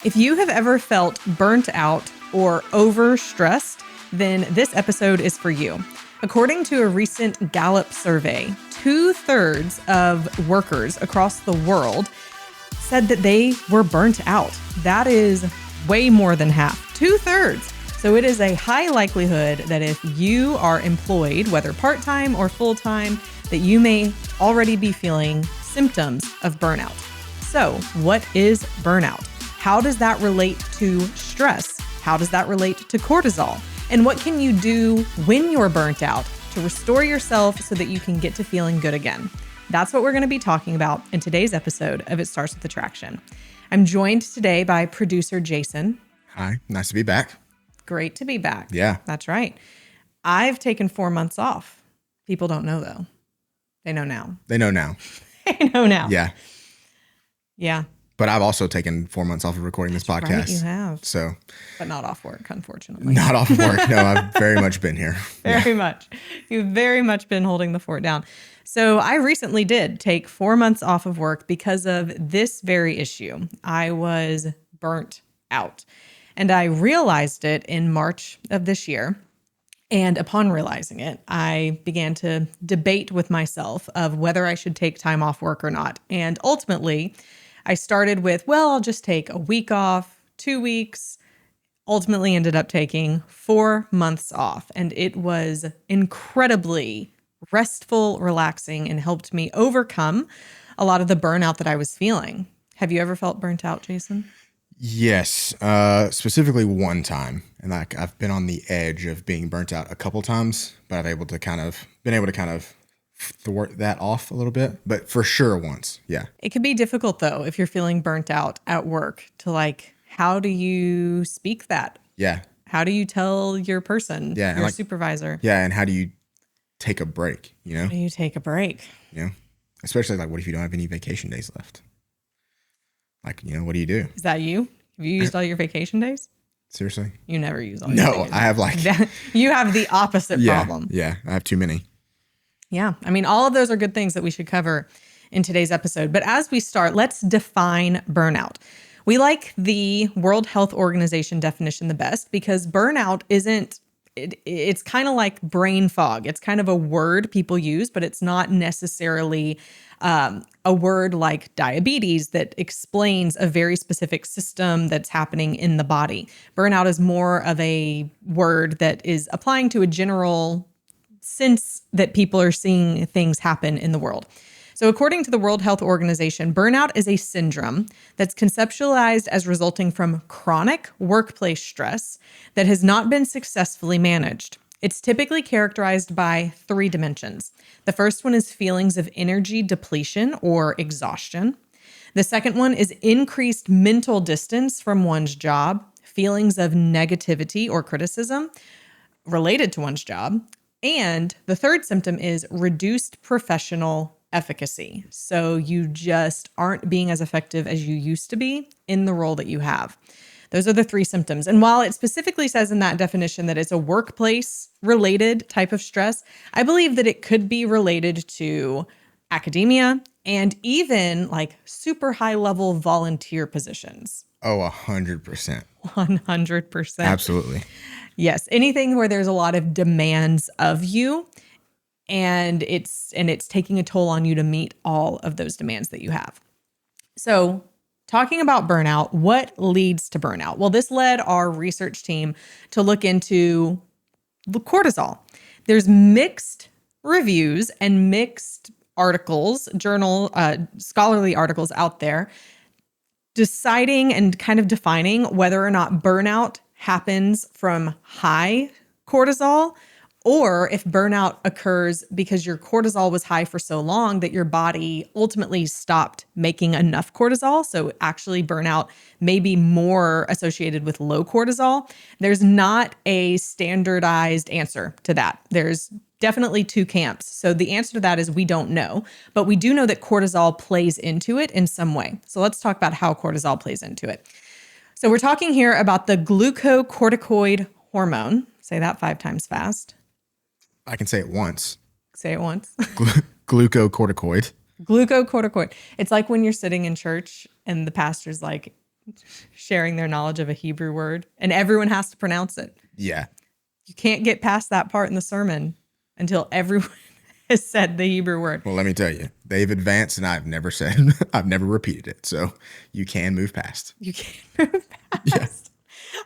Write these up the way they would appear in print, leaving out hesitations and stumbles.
If you have ever felt burnt out or overstressed, then this episode is for you. According to a recent Gallup survey, 2/3 of workers across the world said that they were burnt out. That is way more than half, 2/3. So it is a high likelihood that if you are employed, whether part-time or full-time, that you may already be feeling symptoms of burnout. So what is burnout? How does that relate to stress? How does that relate to cortisol? And what can you do when you're burnt out to restore yourself so that you can get to feeling good again? That's what we're going to be talking about in today's episode of It Starts With Attraction. I'm joined today by producer Jason. Hi, nice to be back. Great to be back. Yeah. That's right. I've taken 4 months off. People don't know though. They know now. They know now. They know now. Yeah. Yeah. But I've also taken 4 months off of recording this podcast. Right, you have. So. But not off work, unfortunately. Not off of work. No, I've very much been here. Very much. You've very much been holding the fort down. So I recently did take 4 months off of work because of this very issue. I was burnt out. And I realized it in March of this year. And upon realizing it, I began to debate with myself of whether I should take time off work or not. And ultimately, I started with, well, I'll just take a week off, 2 weeks, ultimately ended up taking 4 months off. And it was incredibly restful, relaxing, and helped me overcome a lot of the burnout that I was feeling. Have you ever felt burnt out, Jason? Yes, specifically one time. And I've been on the edge of being burnt out a couple times, but I've been able to kind of thwart that off a little bit, but for sure once. Yeah. It can be difficult though, if you're feeling burnt out at work to how do you speak that? Yeah. How do you tell your person, your supervisor? Yeah. And how do you take a break, you know? How do you take a break? You know, especially what if you don't have any vacation days left? What do you do? Is that you? Have you used all your vacation days? Seriously? You never use all your vacation days. I have You have the opposite problem. Yeah. I have too many. Yeah. I mean, all of those are good things that we should cover in today's episode. But as we start, let's define burnout. We like the World Health Organization definition the best because burnout it's kind of like brain fog. It's kind of a word people use, but it's not necessarily a word like diabetes that explains a very specific system that's happening in the body. Burnout is more of a word that is applying to a general sense that people are seeing things happen in the world. So according to the World Health Organization, burnout is a syndrome that's conceptualized as resulting from chronic workplace stress that has not been successfully managed. It's typically characterized by 3 dimensions. The first one is feelings of energy depletion or exhaustion. The second one is increased mental distance from one's job, feelings of negativity or criticism related to one's job. And the third symptom is reduced professional efficacy. So you just aren't being as effective as you used to be in the role that you have. Those are the 3 symptoms. And while it specifically says in that definition that it's a workplace related type of stress, I believe that it could be related to academia and even super high level volunteer positions. Oh, 100%. 100%. Absolutely. Yes. Anything where there's a lot of demands of you and it's taking a toll on you to meet all of those demands that you have. So talking about burnout, what leads to burnout? Well, this led our research team to look into the cortisol. There's mixed reviews and mixed articles, scholarly articles out there deciding and kind of defining whether or not burnout happens from high cortisol or if burnout occurs because your cortisol was high for so long that your body ultimately stopped making enough cortisol. So actually burnout may be more associated with low cortisol. There's not a standardized answer to that. There's definitely 2 camps. So the answer to that is we don't know, but we do know that cortisol plays into it in some way. So let's talk about how cortisol plays into it. So we're talking here about the glucocorticoid hormone. Say that 5 times fast. I can say it once. Say it once. Glucocorticoid. Glucocorticoid. It's like when you're sitting in church and the pastor's like, sharing their knowledge of a Hebrew word, and everyone has to pronounce it. Yeah. You can't get past that part in the sermon until everyone has said the Hebrew word. Well, let me tell you, they've advanced and I've never said, I've never repeated it. So you can move past. You can't move past. Yeah.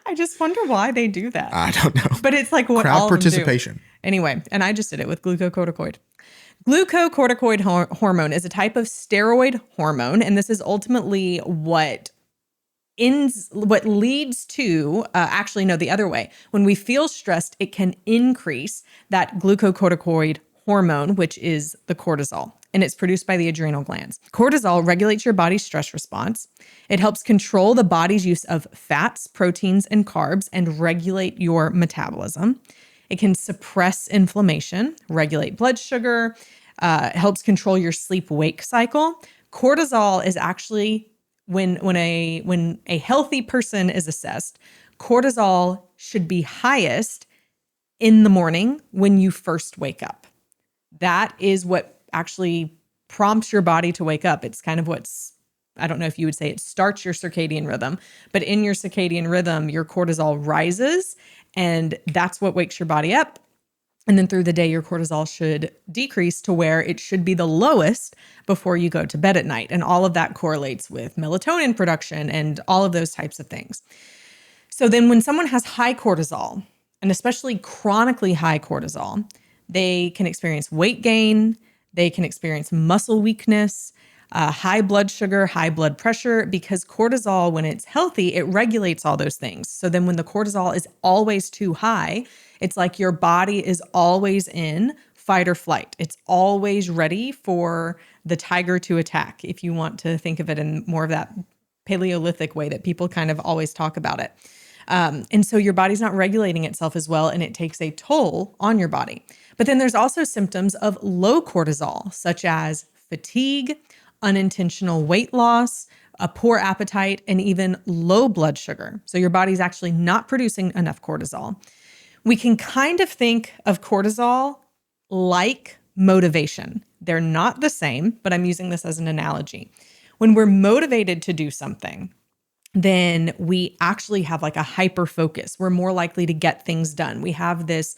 I just wonder why they do that. I don't know. But it's like what Crowd all of them do. participation. Anyway, and I just did it with glucocorticoid. Glucocorticoid hormone is a type of steroid hormone, and this is ultimately what leads to actually no, the other way. When we feel stressed, it can increase that glucocorticoid hormone, which is the cortisol, and it's produced by the adrenal glands. Cortisol regulates your body's stress response. It helps control the body's use of fats, proteins, and carbs and regulate your metabolism. It can suppress inflammation, regulate blood sugar, helps control your sleep-wake cycle. Cortisol is actually when a healthy person is assessed, cortisol should be highest in the morning when you first wake up. That is what actually prompts your body to wake up. It's kind of I don't know if you would say it starts your circadian rhythm, but in your circadian rhythm, your cortisol rises, and that's what wakes your body up. And then through the day, your cortisol should decrease to where it should be the lowest before you go to bed at night. And all of that correlates with melatonin production and all of those types of things. So then when someone has high cortisol, and especially chronically high cortisol, they can experience weight gain, they can experience muscle weakness, high blood sugar, high blood pressure, because cortisol, when it's healthy, it regulates all those things. So then when the cortisol is always too high, it's like your body is always in fight or flight. It's always ready for the tiger to attack, if you want to think of it in more of that Paleolithic way that people kind of always talk about it. And so your body's not regulating itself as well, and it takes a toll on your body. But then there's also symptoms of low cortisol, such as fatigue, unintentional weight loss, a poor appetite, and even low blood sugar. So your body's actually not producing enough cortisol. We can kind of think of cortisol like motivation. They're not the same, but I'm using this as an analogy. When we're motivated to do something, then we actually have like a hyper focus. We're more likely to get things done. We have this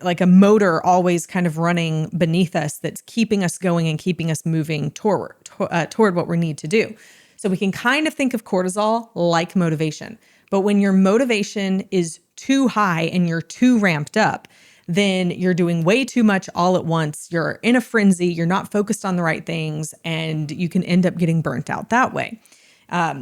like a motor always kind of running beneath us that's keeping us going and keeping us moving toward what we need to do. So we can kind of think of cortisol like motivation. But when your motivation is too high and you're too ramped up, then you're doing way too much all at once. You're in a frenzy. You're not focused on the right things, and you can end up getting burnt out that way.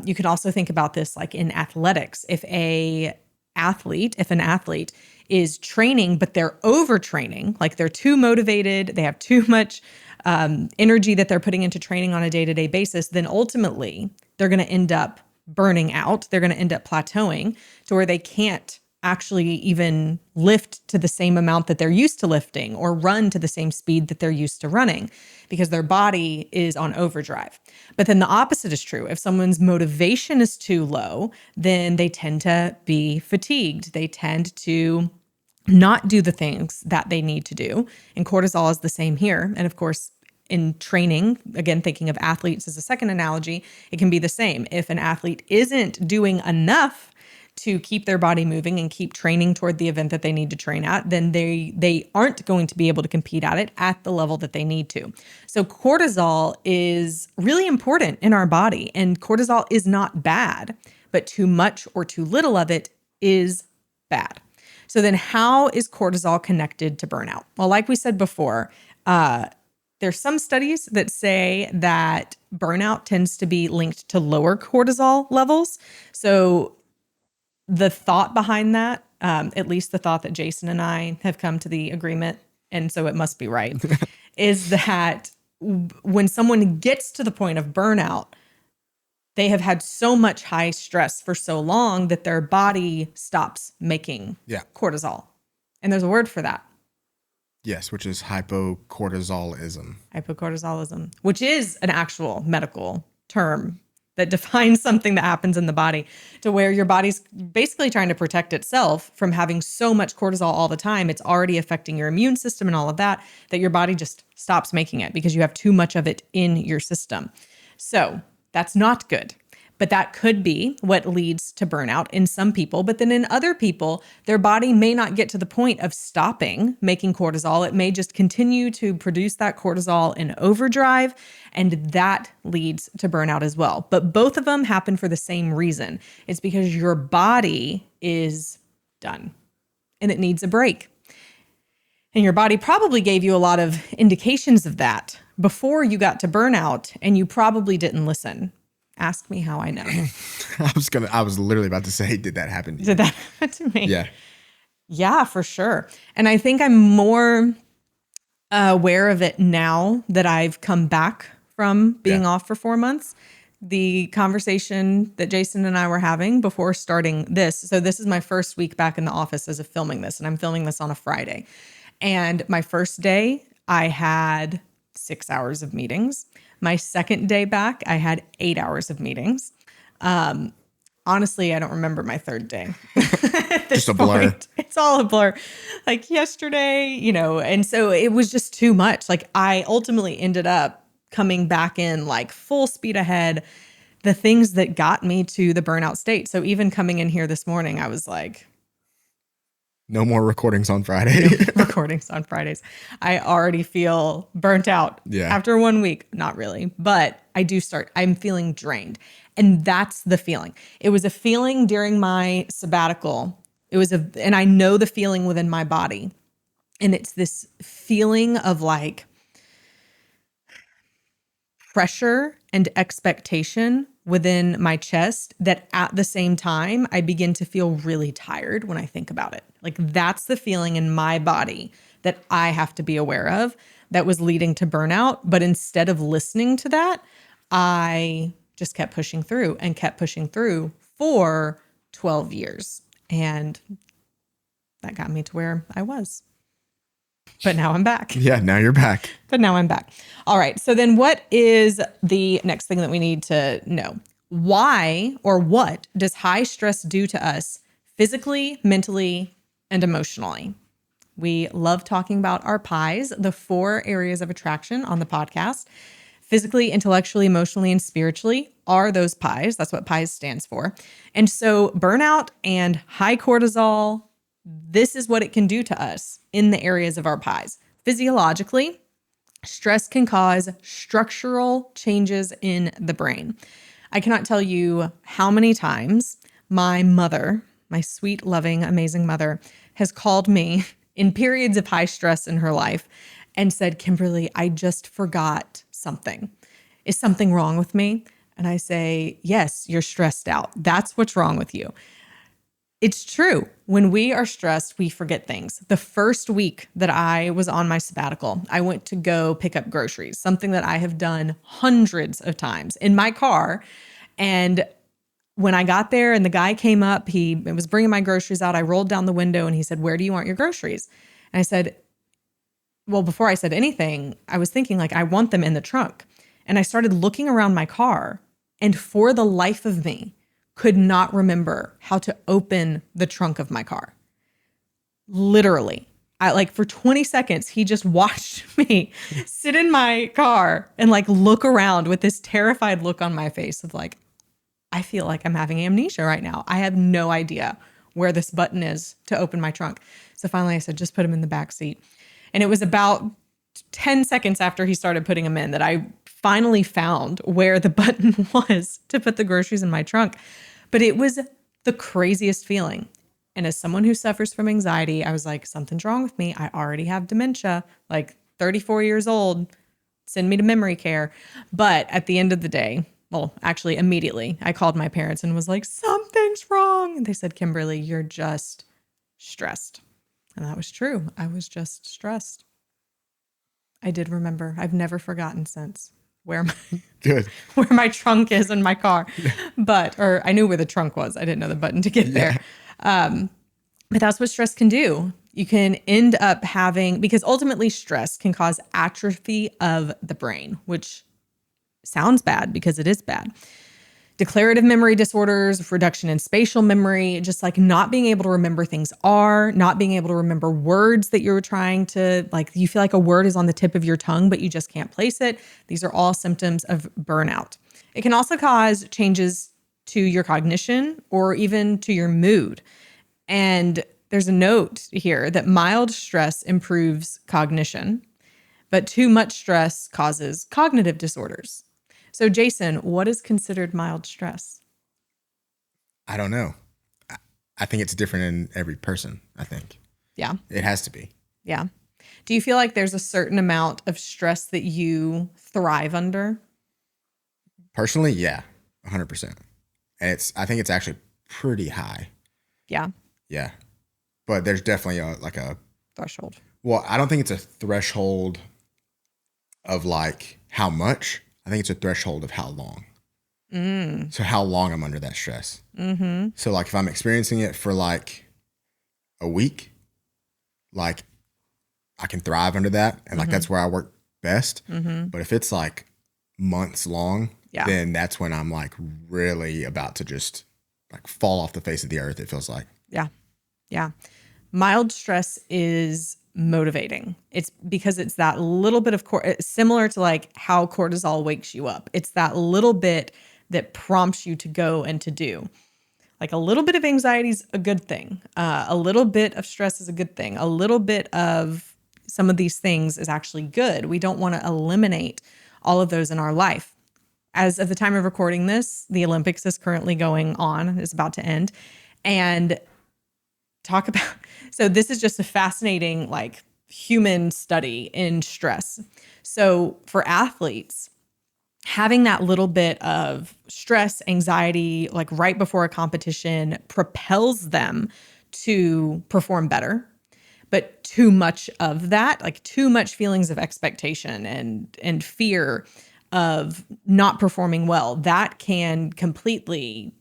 You can also think about this like in athletics. If an athlete is training, but they're overtraining, like they're too motivated, they have too much energy that they're putting into training on a day-to-day basis, then ultimately they're going to end up burning out. They're going to end up plateauing to where they can't actually even lift to the same amount that they're used to lifting or run to the same speed that they're used to running because their body is on overdrive. But then the opposite is true. If someone's motivation is too low, then they tend to be fatigued. They tend to not do the things that they need to do. And cortisol is the same here. And of course, in training, again, thinking of athletes as a second analogy, it can be the same. If an athlete isn't doing enough to keep their body moving and keep training toward the event that they need to train at, then they aren't going to be able to compete at it at the level that they need to. So cortisol is really important in our body, and cortisol is not bad, but too much or too little of it is bad. So then how is cortisol connected to burnout? Well, like we said before, there's some studies that say that burnout tends to be linked to lower cortisol levels. So the thought behind that, at least the thought that Jason and I have come to the agreement, and so it must be right, is that when someone gets to the point of burnout, they have had so much high stress for so long that their body stops making cortisol. And there's a word for that. Yes, which is hypocortisolism. Hypocortisolism, which is an actual medical term that defines something that happens in the body to where your body's basically trying to protect itself from having so much cortisol all the time. It's already affecting your immune system and all of that, that your body just stops making it because you have too much of it in your system. So That's not good. But that could be what leads to burnout in some people. But then in other people, their body may not get to the point of stopping making cortisol. It may just continue to produce that cortisol in overdrive, and that leads to burnout as well. But both of them happen for the same reason. It's because your body is done and it needs a break. And your body probably gave you a lot of indications of that before you got to burnout, and you probably didn't listen. Ask me how I know. I was literally about to say, did that happen to you? Did that happen to me? Yeah. Yeah, for sure. And I think I'm more aware of it now that I've come back from being off for 4 months. The conversation that Jason and I were having before starting this. So this is my first week back in the office as of filming this, and I'm filming this on a Friday. And my first day, I had 6 hours of meetings. My second day back, I had 8 hours of meetings. Honestly, I don't remember my third day. Just a blur. It's all a blur. Like yesterday, and so it was just too much. Like I ultimately ended up coming back in like full speed ahead, the things that got me to the burnout state. So even coming in here this morning, I was like, no more recordings on Friday. recordings on Fridays. I already feel burnt out after 1 week. Not really, but I'm feeling drained. And that's the feeling. It was a feeling during my sabbatical. And I know the feeling within my body. And it's this feeling of like pressure and expectation within my chest that at the same time, I begin to feel really tired when I think about it. Like that's the feeling in my body that I have to be aware of that was leading to burnout. But instead of listening to that, I just kept pushing through and kept pushing through for 12 years. And that got me to where I was. But now I'm back. Yeah, now you're back. But now I'm back. All right. So then what is the next thing that we need to know? Why or what does high stress do to us physically, mentally, and emotionally? We love talking about our pies, the 4 areas of attraction on the podcast. Physically, intellectually, emotionally, and spiritually are those pies. That's what pies stands for. And so burnout and high cortisol, this is what it can do to us in the areas of our pies. Physiologically, stress can cause structural changes in the brain. I cannot tell you how many times my mother, my sweet, loving, amazing mother, has called me in periods of high stress in her life and said, Kimberly, I just forgot something. Is something wrong with me? And I say, yes, you're stressed out. That's what's wrong with you. It's true. When we are stressed, we forget things. The first week that I was on my sabbatical, I went to go pick up groceries, something that I have done hundreds of times in my car. And when I got there and the guy came up, he was bringing my groceries out. I rolled down the window and he said, where do you want your groceries? And I said, well, before I said anything, I was thinking like, I want them in the trunk. And I started looking around my car, and for the life of me, could not remember how to open the trunk of my car. Literally. For 20 seconds, he just watched me sit in my car and look around with this terrified look on my face of I feel like I'm having amnesia right now. I have no idea where this button is to open my trunk. So finally I said, just put him in the back seat. And it was about 10 seconds after he started putting them in that I finally found where the button was to put the groceries in my trunk. But it was the craziest feeling. And as someone who suffers from anxiety, I was like, something's wrong with me. I already have dementia, 34 years old, send me to memory care. But at the end of the day, well, actually immediately, I called my parents and was like, something's wrong. And they said, Kimberly, you're just stressed. And that was true. I was just stressed. I did remember. I've never forgotten since where my trunk is in my car. Or I knew where the trunk was. I didn't know the button to get there. But that's what stress can do. You can end up because ultimately stress can cause atrophy of the brain, which sounds bad because it is bad. Declarative memory disorders, reduction in spatial memory, just not being able to remember things not being able to remember words that you're trying to, you feel like a word is on the tip of your tongue, but you just can't place it. These are all symptoms of burnout. It can also cause changes to your cognition or even to your mood. And there's a note here that mild stress improves cognition, but too much stress causes cognitive disorders. So, Jason, what is considered mild stress? I don't know. I think it's different in every person, I think. Yeah. It has to be. Yeah. Do you feel like there's a certain amount of stress that you thrive under? Personally, yeah, 100%. And I think it's actually pretty high. Yeah. Yeah. But there's definitely a Threshold. well, I don't think it's a threshold of like how much. I think it's a threshold of how long. So how long I'm under that stress. So like if I'm experiencing it for like a week, like I can thrive under that. And like that's where I work best. But if it's like months long, then that's when I'm like really about to just like fall off the face of the earth, it feels like. Yeah. Yeah. Mild stress is motivating. It's because it's that little bit of similar to like how cortisol wakes you up. It's that little bit that prompts you to go and to do. Like a little bit of anxiety is a good thing. A little bit of stress is a good thing. A little bit of some of these things is actually good. We don't want to eliminate all of those in our life. As of the time of recording this, the Olympics is currently going on, is about to end. And so this is just a fascinating like human study in stress. So for athletes, having that little bit of stress, anxiety, like right before a competition propels them to perform better. But too much of that, like too much feelings of expectation and fear of not performing well, that can completely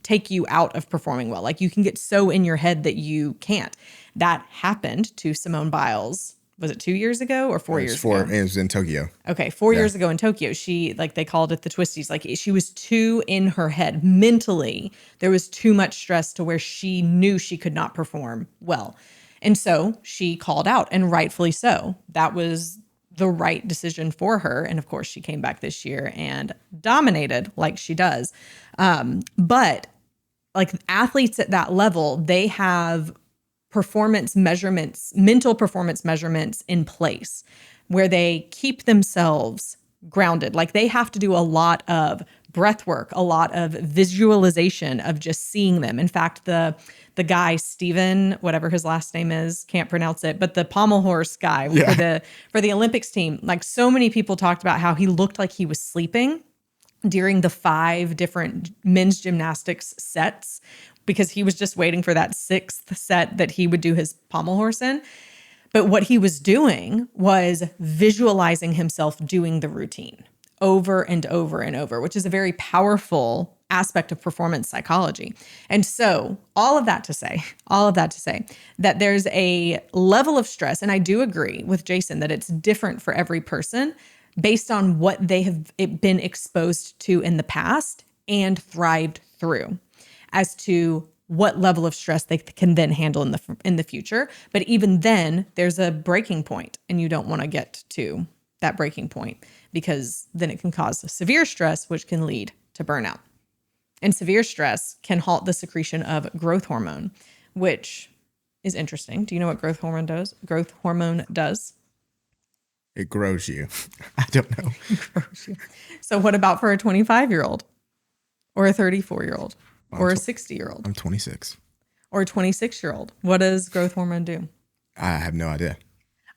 take you out of performing well. Like you can get so in your head that you can't. That happened to Simone Biles. Was it 2 years ago or 4 years ago? It was in Tokyo. Okay, 4 years ago in Tokyo. She, like they called it the twisties. Like she was too in her head. Mentally, there was too much stress to where she knew she could not perform well. And so she called out, and rightfully so. That was the right decision for her. And of course, she came back this year and dominated like she does. But like athletes at that level, they have performance measurements, mental performance measurements in place where they keep themselves grounded. Like they have to do a lot of breath work, a lot of visualization of just seeing them. In fact, the guy, Steven, whatever his last name is, can't pronounce it, but the pommel horse guy for the Olympics team, like so many people talked about how he looked like he was sleeping during the 5 different men's gymnastics sets because he was just waiting for that 6th set that he would do his pommel horse in. But what he was doing was visualizing himself doing the routine over and over and over, which is a very powerful aspect of performance psychology. And so all of that to say that there's a level of stress, and I do agree with Jason that it's different for every person based on what they have been exposed to in the past and thrived through as to what level of stress they can then handle in the future. But even then, there's a breaking point, and you don't want to get to that breaking point because then it can cause severe stress, which can lead to burnout. And severe stress can halt the secretion of growth hormone, which is interesting. Do you know what growth hormone does? Growth hormone does. It grows you. I don't know. Grows you. So what about for a 25-year-old or a 34-year-old or a 60-year-old? I'm 26. Or a 26-year-old. What does growth hormone do? I have no idea.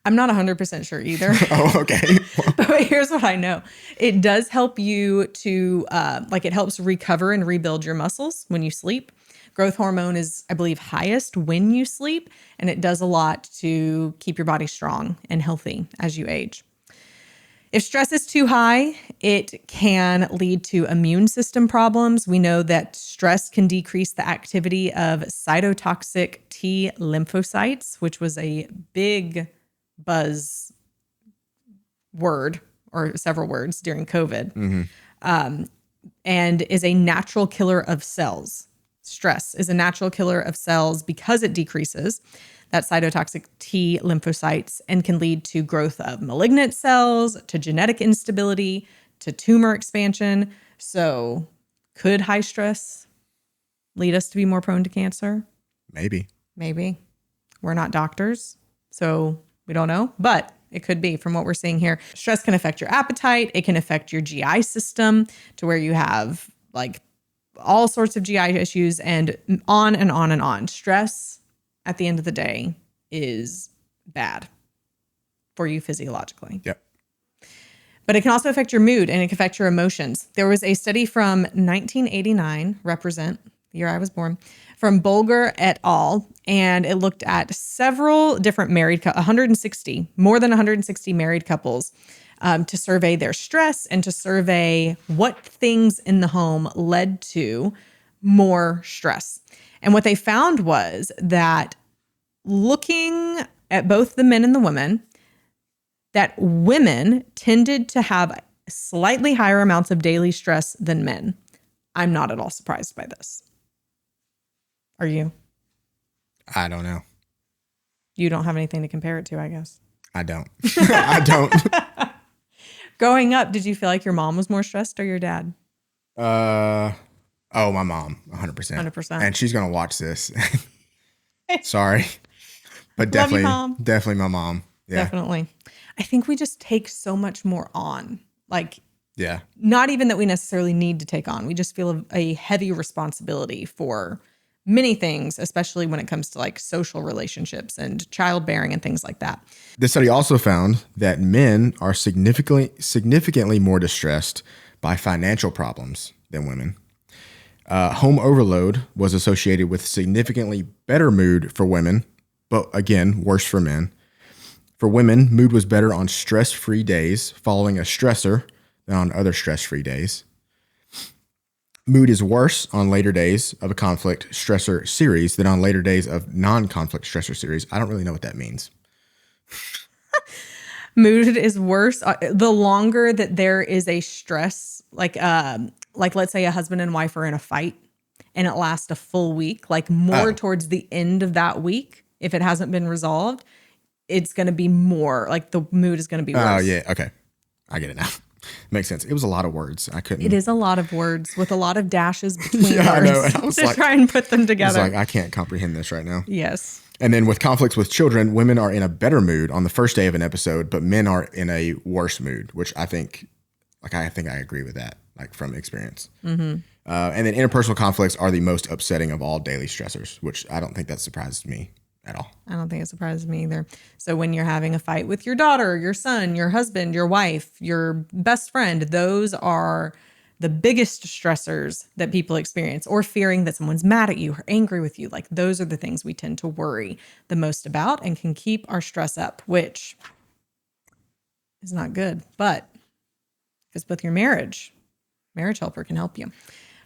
I'm not 100% sure either. Oh, okay. But here's what I know. It does help you to, it helps recover and rebuild your muscles when you sleep. Growth hormone is, I believe, highest when you sleep, and it does a lot to keep your body strong and healthy as you age. If stress is too high, it can lead to immune system problems. We know that stress can decrease the activity of cytotoxic T lymphocytes, which was a big buzz word or several words during COVID, and is a natural killer of cells. Stress is a natural killer of cells because it decreases that cytotoxic T lymphocytes and can lead to growth of malignant cells, to genetic instability, to tumor expansion. So could high stress lead us to be more prone to cancer? Maybe. Maybe. We're not doctors, so we don't know, but it could be from what we're seeing here. Stress can affect your appetite. It can affect your GI system to where you have like all sorts of GI issues and on and on and on. Stress at the end of the day is bad for you physiologically. Yep. But it can also affect your mood and it can affect your emotions. There was a study from 1989, represent the year I was born, from Bolger et al. And it looked at several different married, 160, more than 160 married couples to survey their stress and to survey what things in the home led to more stress. And what they found was that looking at both the men and the women, that women tended to have slightly higher amounts of daily stress than men. I'm not at all surprised by this. Are you? I don't know. You don't have anything to compare it to, I guess. I don't. I don't. Growing up, did you feel like your mom was more stressed or your dad? Oh, my mom, 100%. 100%. And she's going to watch this. Sorry. But Love you, definitely, Mom. definitely my mom. Yeah. Definitely. I think we just take so much more on. Like, Yeah. not even that we necessarily need to take on. We just feel a heavy responsibility for many things, especially when it comes to like social relationships and childbearing and things like that. This study also found that men are significantly more distressed by financial problems than women. Home overload was associated with significantly better mood for women, but again, worse for men. For women, mood was better on stress-free days following a stressor than on other stress-free days. Mood is worse on later days of a conflict stressor series than on later days of non-conflict stressor series. I don't really know what that means. Mood is worse the longer that there is a stress, like let's say a husband and wife are in a fight and it lasts a full week, like more towards the end of that week, if it hasn't been resolved, it's going to be more like the mood is going to be worse. Oh, yeah. Okay. I get it now. Makes sense. It was a lot of words. I couldn't. It is a lot of words with a lot of dashes between Yeah, I know. words And I was to like- try and put them I was together. like, I can't comprehend this right now. Yes. And then with conflicts with children, women are in a better mood on the first day of an episode, but men are in a worse mood, which I think I agree with that, like from experience. Mm-hmm. And then interpersonal conflicts are the most upsetting of all daily stressors, which I don't think that surprises me at all. I don't think it surprises me either. So when you're having a fight with your daughter, your son, your husband, your wife, your best friend, those are the biggest stressors that people experience, or fearing that someone's mad at you or angry with you. Like those are the things we tend to worry the most about and can keep our stress up, which is not good. But if it's with your marriage helper can help you.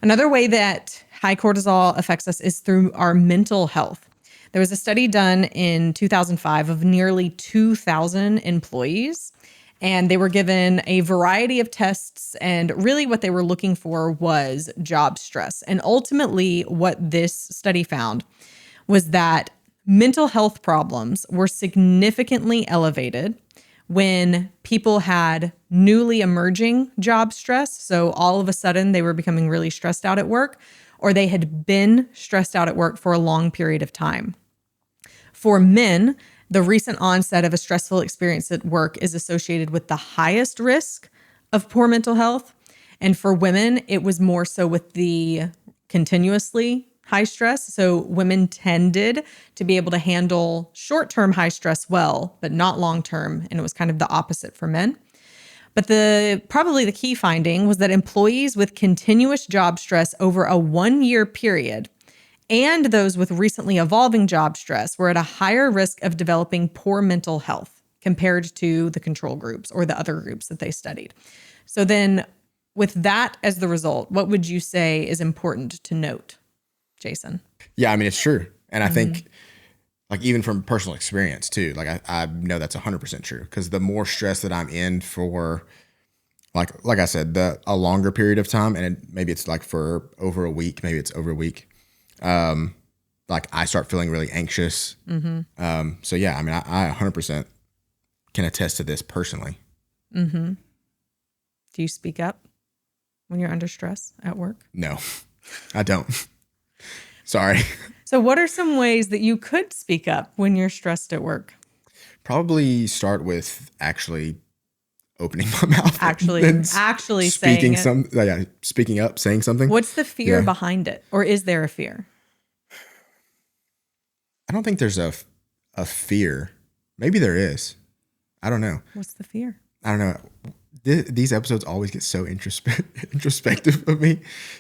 Another way that high cortisol affects us is through our mental health. There was a study done in 2005 of nearly 2,000 employees, and they were given a variety of tests, and really what they were looking for was job stress. And ultimately, what this study found was that mental health problems were significantly elevated when people had newly emerging job stress. So all of a sudden they were becoming really stressed out at work, or they had been stressed out at work for a long period of time. For men, the recent onset of a stressful experience at work is associated with the highest risk of poor mental health. And for women, it was more so with the continuously high stress. So women tended to be able to handle short-term high stress well, but not long-term. And it was kind of the opposite for men. But probably the key finding was that employees with continuous job stress over a 1-year period and those with recently evolving job stress were at a higher risk of developing poor mental health compared to the control groups or the other groups that they studied. So then with that as the result, what would you say is important to note, Jason? Yeah, I mean, it's true. And I think like even from personal experience too, like I know that's 100% true, because the more stress that I'm in for like I said, a longer period of time, and maybe it's like for over a week, maybe it's over a week. Like I start feeling really anxious. Mm-hmm. So yeah, I mean, I 100% can attest to this personally. Mm-hmm. Do you speak up when you're under stress at work? No, I don't. Sorry. So what are some ways that you could speak up when you're stressed at work? Probably start with actually opening my mouth Actually saying it. Speaking up, saying something. What's the fear Yeah. behind it? Or is there a fear? I don't think there's a fear. Maybe there is. I don't know. What's the fear? I don't know. These episodes always get so introspective of me.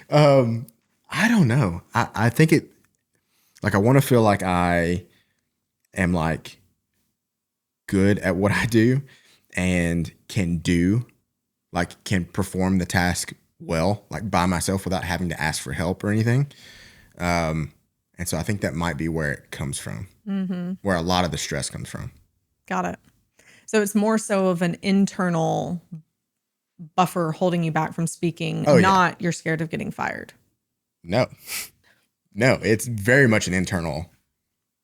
I don't know. I think it, like, I want to feel like I am like good at what I do and can perform the task well, like by myself without having to ask for help or anything. And so I think that might be where it comes from, where a lot of the stress comes from. Got it. So it's more so of an internal buffer holding you back from speaking, not you're scared of getting fired. No, it's very much an internal,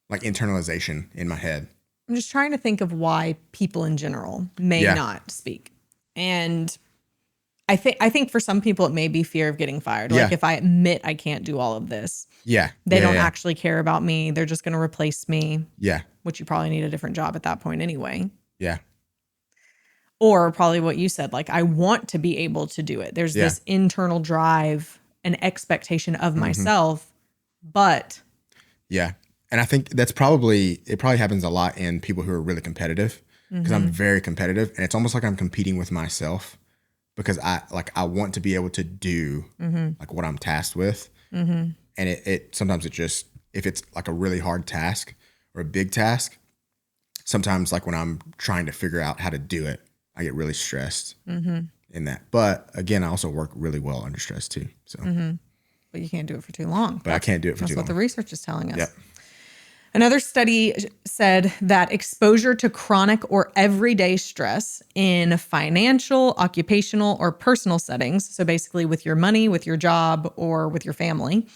like internalization in my head. I'm just trying to think of why people in general may not speak. And I think for some people it may be fear of getting fired. Like if I admit I can't do all of this, they don't actually care about me. They're just going to replace me. Yeah. Which you probably need a different job at that point anyway. Yeah. Or probably what you said, like, I want to be able to do it. There's this internal drive and expectation of myself, but. Yeah. And I think it probably happens a lot in people who are really competitive, because I'm very competitive, and it's almost like I'm competing with myself because I want to be able to do like what I'm tasked with. And it sometimes it just, if it's like a really hard task or a big task, sometimes like when I'm trying to figure out how to do it, I get really stressed in that. But again, I also work really well under stress too. So, but you can't do it for too long. But I can't do it for too long. That's what the research is telling us. Yep. Another study said that exposure to chronic or everyday stress in financial, occupational, or personal settings, so basically with your money, with your job, or with your family,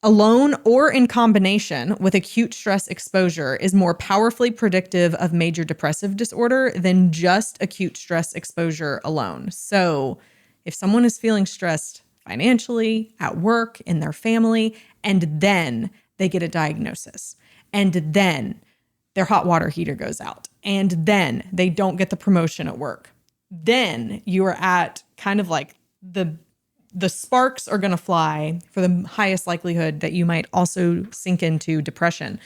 alone or in combination with acute stress exposure, is more powerfully predictive of major depressive disorder than just acute stress exposure alone. So if someone is feeling stressed financially, at work, in their family, and then they get a diagnosis, and then their hot water heater goes out, and then they don't get the promotion at work, then you are at kind of like the sparks are going to fly for the highest likelihood that you might also sink into depression.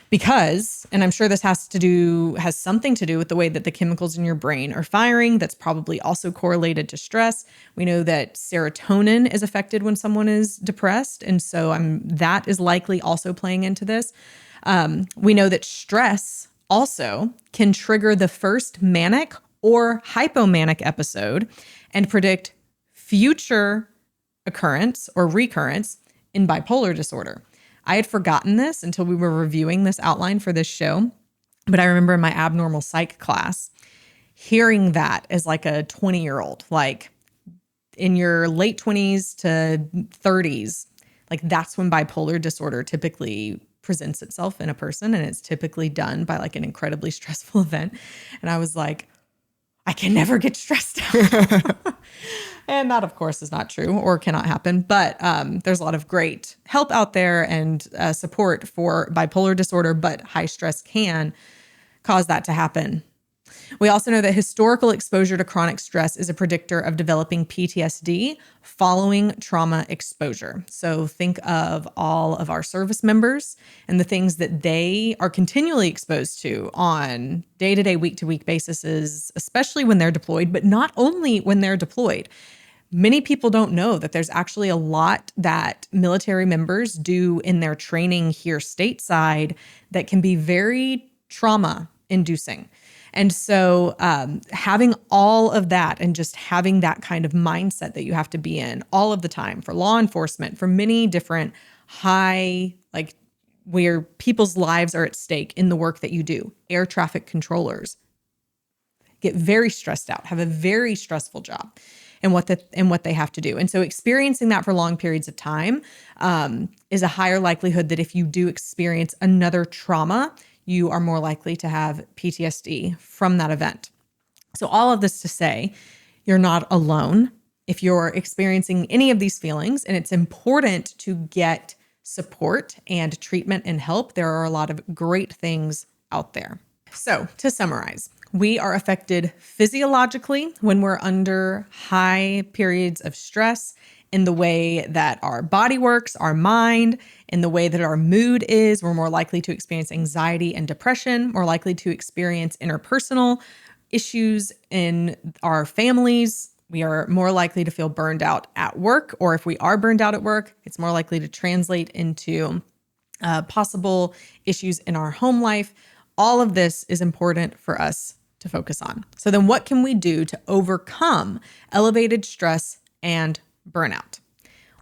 Because, and I'm sure this has something to do with the way that the chemicals in your brain are firing. That's probably also correlated to stress. We know that serotonin is affected when someone is depressed. And so that is likely also playing into this. We know that stress also can trigger the first manic or hypomanic episode and predict future occurrence or recurrence in bipolar disorder. I had forgotten this until we were reviewing this outline for this show, but I remember in my abnormal psych class hearing that as like a 20-year-old, like in your late 20s to 30s, like that's when bipolar disorder typically presents itself in a person, and it's typically done by like an incredibly stressful event. And I was like, I can never get stressed out. And that, of course, is not true or cannot happen. But there's a lot of great help out there and support for bipolar disorder, but high stress can cause that to happen. We also know that historical exposure to chronic stress is a predictor of developing PTSD following trauma exposure. So think of all of our service members and the things that they are continually exposed to on day-to-day, week-to-week basis, especially when they're deployed, but not only when they're deployed. Many people don't know that there's actually a lot that military members do in their training here stateside that can be very trauma-inducing. And so having all of that and just having that kind of mindset that you have to be in all of the time for law enforcement, for many different high, like where people's lives are at stake in the work that you do, air traffic controllers get very stressed out, have a very stressful job and what they have to do. And so experiencing that for long periods of time is a higher likelihood that if you do experience another trauma, you are more likely to have PTSD from that event. So all of this to say, You're not alone if you're experiencing any of these feelings, and it's important to get support and treatment and help. There are a lot of great things out there. So, to summarize, we are affected physiologically when we're under high periods of stress in the way that our body works, our mind, in the way that our mood is. We're more likely to experience anxiety and depression, more likely to experience interpersonal issues in our families. We are more likely to feel burned out at work, or if we are burned out at work, it's more likely to translate into possible issues in our home life. All of this is important for us to focus on. So then what can we do to overcome elevated stress and burnout?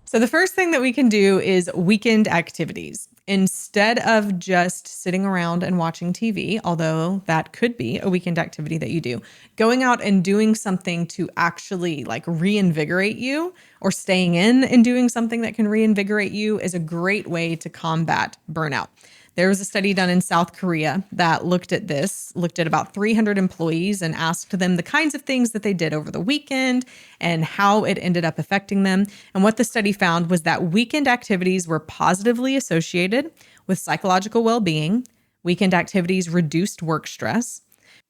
So the first thing that we can do is weekend activities. Instead of just sitting around and watching TV, although that could be a weekend activity that you do, going out and doing something to actually like reinvigorate you, or staying in and doing something that can reinvigorate you, is a great way to combat burnout. There was a study done in South Korea that looked at about 300 employees and asked them the kinds of things that they did over the weekend and how it ended up affecting them. And what the study found was that weekend activities were positively associated with psychological well-being. Weekend activities reduced work stress.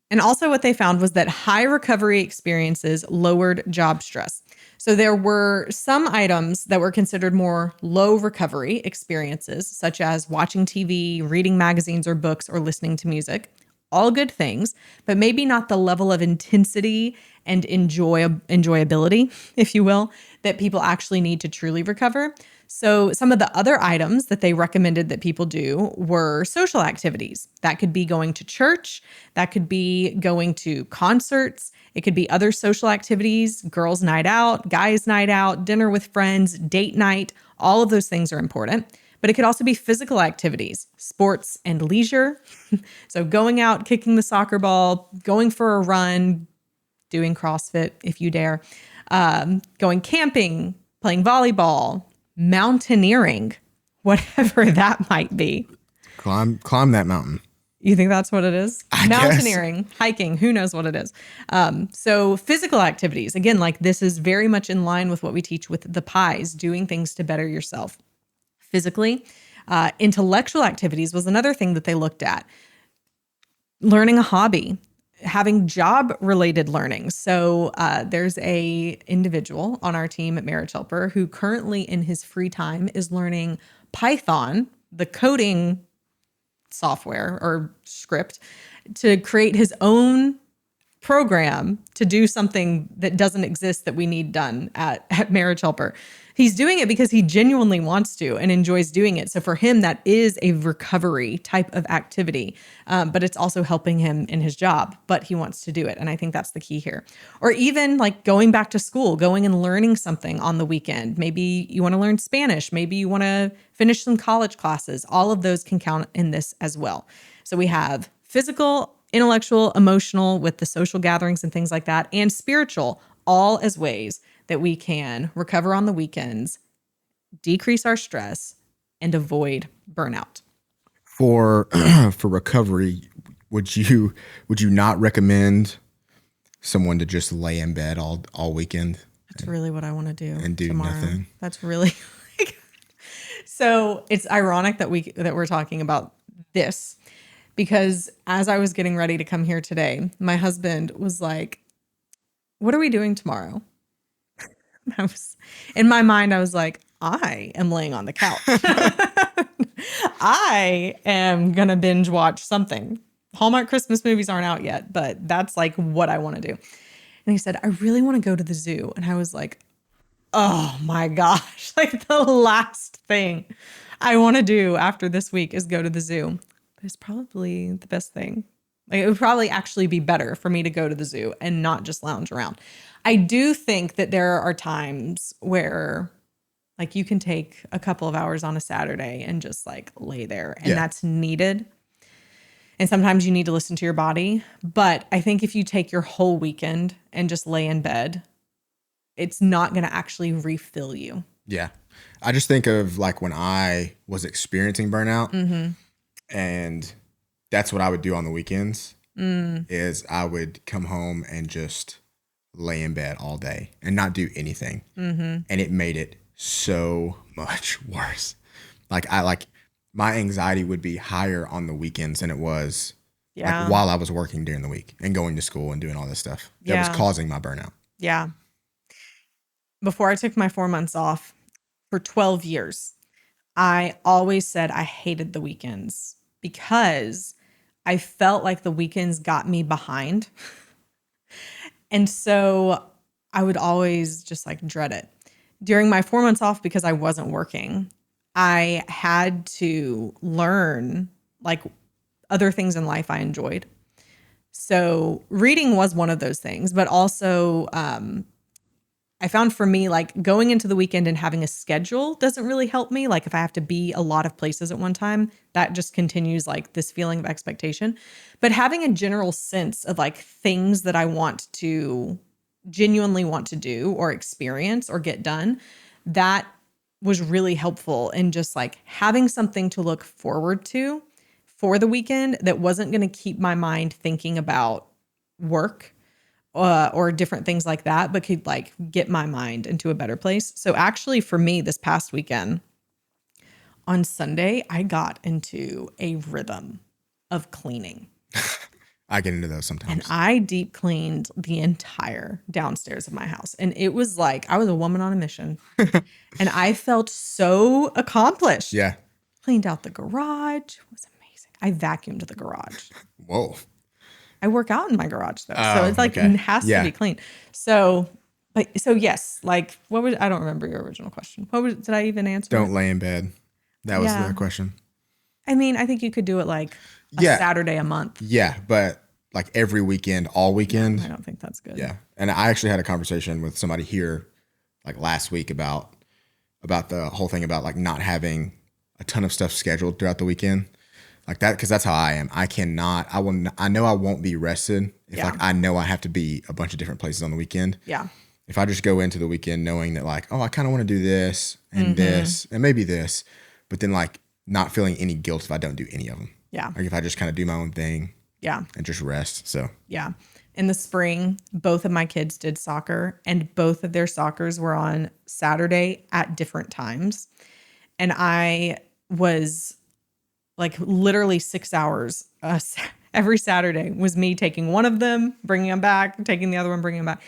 And also what they found was that high recovery experiences lowered job stress. So there were some items that were considered more low recovery experiences, such as watching TV, reading magazines or books, or listening to music. All good things, but maybe not the level of intensity and enjoyability, if you will, that people actually need to truly recover. So some of the other items that they recommended that people do were social activities. That could be going to church, that could be going to concerts, it could be other social activities, girls' night out, guys' night out, dinner with friends, date night. All of those things are important. But it could also be physical activities, sports and leisure. So going out, kicking the soccer ball, going for a run, doing CrossFit if you dare, going camping, playing volleyball, mountaineering, whatever that might be. Climb that mountain. You think that's what it is? I Mountaineering, hiking, who knows what it is. So physical activities, again, like this is very much in line with what we teach with the pies, doing things to better yourself physically. Intellectual activities was another thing that they looked at. Learning a hobby, having job-related learning. So there's a individual on our team at Marriage Helper who currently in his free time is learning Python, the coding software or script, to create his own program to do something that doesn't exist that we need done at Marriage Helper. He's doing it because he genuinely wants to and enjoys doing it. So for him, that is a recovery type of activity, but it's also helping him in his job, but he wants to do it. And I think that's the key here. Or even like going back to school, going and learning something on the weekend. Maybe you want to learn Spanish. Maybe you want to finish some college classes. All of those can count in this as well. So we have physical, intellectual, emotional with the social gatherings and things like that, and spiritual, all as ways that we can recover on the weekends, decrease our stress, and avoid burnout. For recovery, would you not recommend someone to just lay in bed all weekend? That's really what I want to do and do tomorrow. nothing. That's really so it's ironic that we're talking about this, because as I was getting ready to come here today, my husband was like, "What are we doing tomorrow?" In my mind, I was like, I am laying on the couch. I am going to binge watch something. Hallmark Christmas movies aren't out yet, but that's like what I want to do. And he said, I really want to go to the zoo. And I was like, oh my gosh, like the last thing I want to do after this week is go to the zoo. But it's probably the best thing. Like, it would probably actually be better for me to go to the zoo and not just lounge around. I do think that there are times where like you can take a couple of hours on a Saturday and just like lay there, and that's needed. And sometimes you need to listen to your body. But I think if you take your whole weekend and just lay in bed, it's not going to actually refill you. Yeah. I just think of like when I was experiencing burnout, and that's what I would do on the weekends is I would come home and just lay in bed all day and not do anything. And it made it so much worse. Like my anxiety would be higher on the weekends than it was like Yeah. while I was working during the week and going to school and doing all this stuff that was Yeah. causing my burnout. Yeah. Before I took my 4 months off for 12 years, I always said I hated the weekends because I felt like the weekends got me behind. And so I would always just like dread it. During my 4 months off, because I wasn't working, I had to learn like other things in life I enjoyed. So reading was one of those things, but also I found for me, like going into the weekend and having a schedule doesn't really help me. Like if I have to be a lot of places at one time, that just continues like this feeling of expectation. But having a general sense of like things that I genuinely want to do or experience or get done, that was really helpful in just like having something to look forward to for the weekend that wasn't going to keep my mind thinking about work or different things like that, but could like get my mind into a better place. So actually for me this past weekend on Sunday, I got into a rhythm of cleaning. I get into those And sometimes. I deep cleaned the entire downstairs of my house. And it was like I was a woman on a mission. And I felt so accomplished. Yeah. Cleaned out the garage. It was amazing. I vacuumed the garage. Whoa. I work out in my garage though. So Oh, it's like okay. it has to Yeah. be clean. So yes, like I don't remember your original question. Did I even answer Don't it? lay in bed. That was Yeah. the question. I mean, I think you could do it like a Yeah. Saturday a month. Yeah. But like every weekend, all weekend. I don't think that's good. Yeah. And I actually had a conversation with somebody here like last week about the whole thing about like not having a ton of stuff scheduled throughout the weekend. Like that, because that's how I am. I know I won't be rested if like I know I have to be a bunch of different places on the weekend. Yeah. If I just go into the weekend knowing that like, oh, I kind of want to do this and this and maybe this, but then like not feeling any guilt if I don't do any of them. Yeah. Like if I just kind of do my own thing Yeah. and just rest. So Yeah. In the spring, both of my kids did soccer and both of their soccers were on Saturday at different times. And I was like literally 6 hours every Saturday was me taking one of them, bringing them back, taking the other one, bringing them back.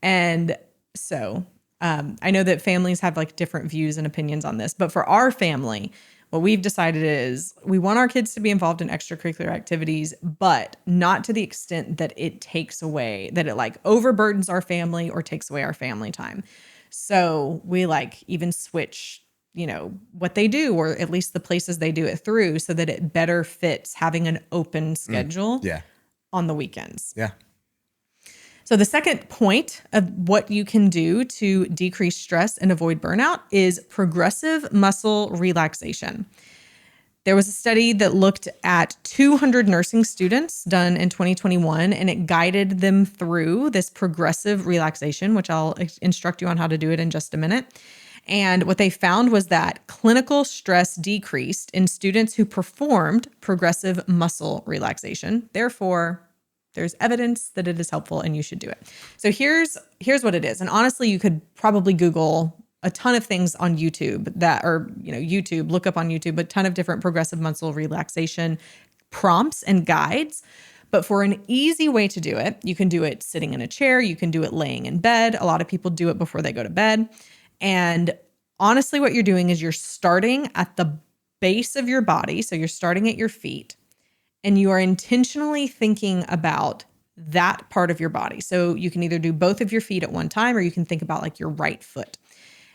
And so I know that families have like different views and opinions on this, but for our family, what we've decided is we want our kids to be involved in extracurricular activities, but not to the extent that it like overburdens our family or takes away our family time. So we like even switch what they do, or at least the places they do it through, so that it better fits having an open schedule yeah. on the weekends. Yeah. So the second point of what you can do to decrease stress and avoid burnout is progressive muscle relaxation. There was a study that looked at 200 nursing students done in 2021, and it guided them through this progressive relaxation, which I'll instruct you on how to do it in just a minute. And what they found was that clinical stress decreased in students who performed progressive muscle relaxation. Therefore, there's evidence that it is helpful and you should do it. So here's what it is. And honestly, you could probably Google a ton of things on YouTube look up on YouTube a ton of different progressive muscle relaxation prompts and guides. But for an easy way to do it, you can do it sitting in a chair, you can do it laying in bed. A lot of people do it before they go to bed. And honestly, what you're doing is you're starting at the base of your body. So you're starting at your feet and you are intentionally thinking about that part of your body. So you can either do both of your feet at one time, or you can think about like your right foot.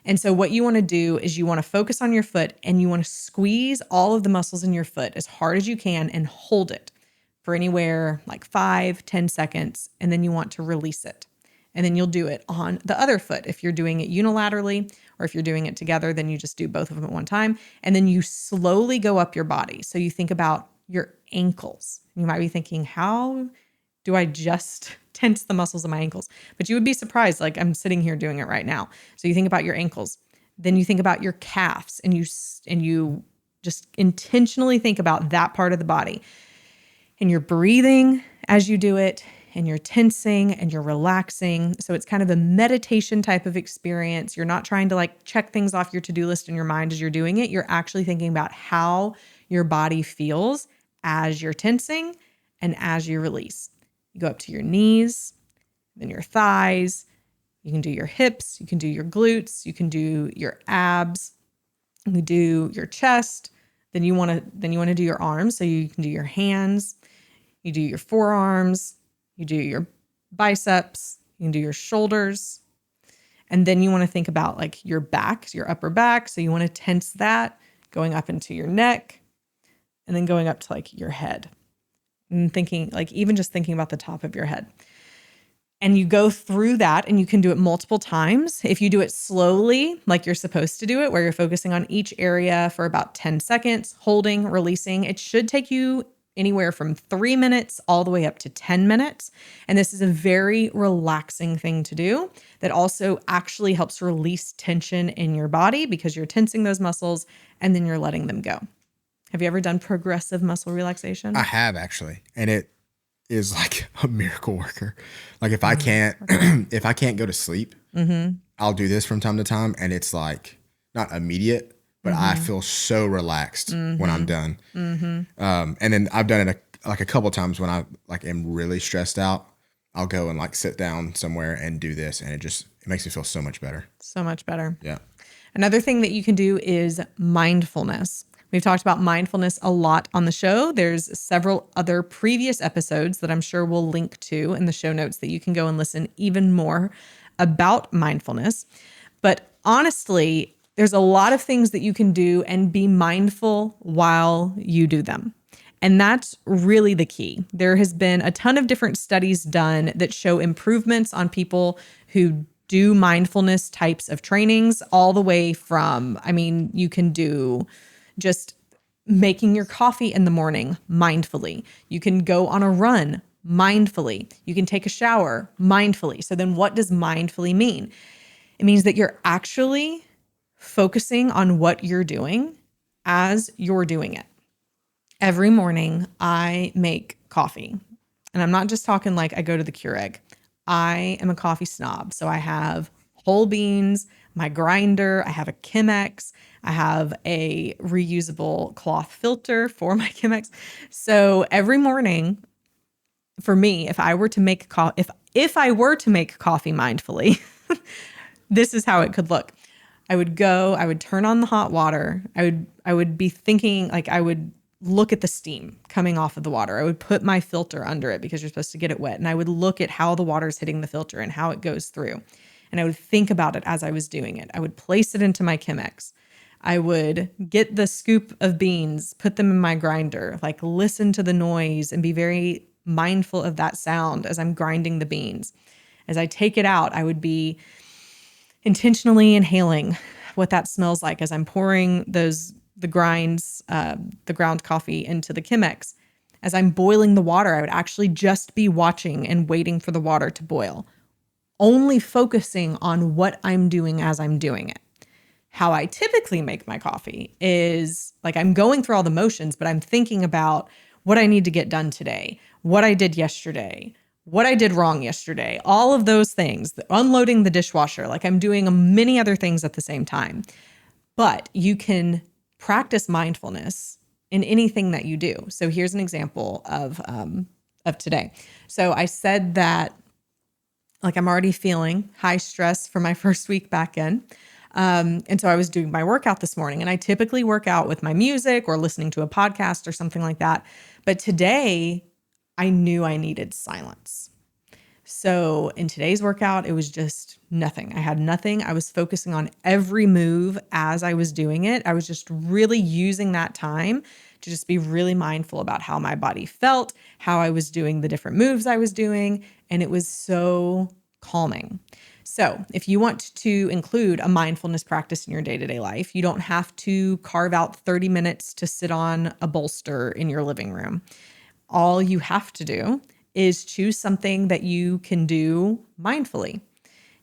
And so what you want to do is you want to focus on your foot and you want to squeeze all of the muscles in your foot as hard as you can and hold it for anywhere like 5-10 seconds. And then you want to release it. And then you'll do it on the other foot. If you're doing it unilaterally or if you're doing it together, then you just do both of them at one time. And then you slowly go up your body. So you think about your ankles. You might be thinking, how do I just tense the muscles of my ankles? But you would be surprised. Like I'm sitting here doing it right now. So you think about your ankles. Then you think about your calves and you just intentionally think about that part of the body. And you're breathing as you do it. and you're tensing and you're relaxing. So it's kind of a meditation type of experience. You're not trying to like check things off your to-do list in your mind as you're doing it. You're actually thinking about how your body feels as you're tensing and as you release. You go up to your knees, then your thighs. You can do your hips, you can do your glutes, you can do your abs, you do your chest. Then you want to do your arms, so you can do your hands, you do your forearms, you do your biceps, you can do your shoulders. And then you want to think about like your back, your upper back. So you want to tense that going up into your neck and then going up to like your head and thinking like even just thinking about the top of your head. And you go through that and you can do it multiple times. If you do it slowly, like you're supposed to do it, where you're focusing on each area for about 10 seconds, holding, releasing, it should take you anywhere from 3 minutes all the way up to 10 minutes. And this is a very relaxing thing to do that also actually helps release tension in your body because you're tensing those muscles and then you're letting them go. Have you ever done progressive muscle relaxation? I have actually. And it is like a miracle worker. Like if I can't, if I can't go to sleep, I'll do this from time to time. And it's like not immediate, but I feel so relaxed when I'm done. And then I've done it a couple times when I like am really stressed out. I'll go and like sit down somewhere and do this. And it makes me feel so much better. So much better. Yeah. Another thing that you can do is mindfulness. We've talked about mindfulness a lot on the show. There's several other previous episodes that I'm sure we'll link to in the show notes that you can go and listen even more about mindfulness. But honestly, there's a lot of things that you can do and be mindful while you do them. And that's really the key. There has been a ton of different studies done that show improvements on people who do mindfulness types of trainings all the way from, you can do just making your coffee in the morning mindfully. You can go on a run mindfully. You can take a shower mindfully. So then what does mindfully mean? It means that you're actually focusing on what you're doing as you're doing it. Every morning I make coffee. And I'm not just talking like I go to the Keurig. I am a coffee snob. So I have whole beans, my grinder, I have a Chemex, I have a reusable cloth filter for my Chemex. So every morning for me, if I were to make if I were to make coffee mindfully, this is how it could look. I would turn on the hot water. I would be thinking like I would look at the steam coming off of the water. I would put my filter under it because you're supposed to get it wet. And I would look at how the water is hitting the filter and how it goes through. And I would think about it as I was doing it. I would place it into my Chemex. I would get the scoop of beans, put them in my grinder, like listen to the noise and be very mindful of that sound as I'm grinding the beans. As I take it out, I would be intentionally inhaling what that smells like as I'm pouring the ground coffee into the Chemex. As I'm boiling the water, I would actually just be watching and waiting for the water to boil, only focusing on what I'm doing as I'm doing it. How I typically make my coffee is like I'm going through all the motions, but I'm thinking about what I need to get done today, what I did yesterday, what I did wrong yesterday, all of those things, unloading the dishwasher, like I'm doing many other things at the same time. But you can practice mindfulness in anything that you do. So here's an example of today. So I said that like I'm already feeling high stress for my first week back in. And so I was doing my workout this morning, and I typically work out with my music or listening to a podcast or something like that. But today I knew I needed silence. So in today's workout, it was just nothing. I had nothing. I was focusing on every move as I was doing it. I was just really using that time to just be really mindful about how my body felt, how I was doing the different moves I was doing. And it was so calming. So if you want to include a mindfulness practice in your day-to-day life, you don't have to carve out 30 minutes to sit on a bolster in your living room. All you have to do is choose something that you can do mindfully.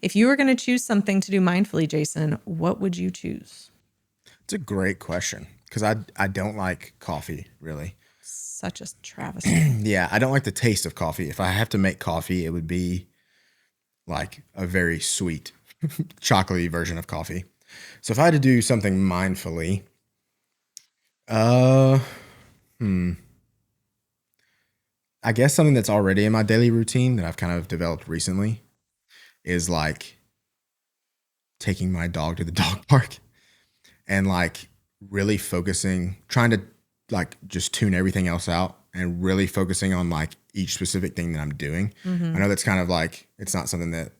If you were going to choose something to do mindfully, Jason, what would you choose? It's a great question because I don't like coffee really. Such a travesty. Yeah, I don't like the taste of coffee. If I have to make coffee, it would be like a very sweet, chocolatey version of coffee. So if I had to do something mindfully, uh, I guess something that's already in my daily routine that I've kind of developed recently is like taking my dog to the dog park and like really focusing, trying to like just tune everything else out and really focusing on like each specific thing that I'm doing. I know that's kind of like, it's not something that,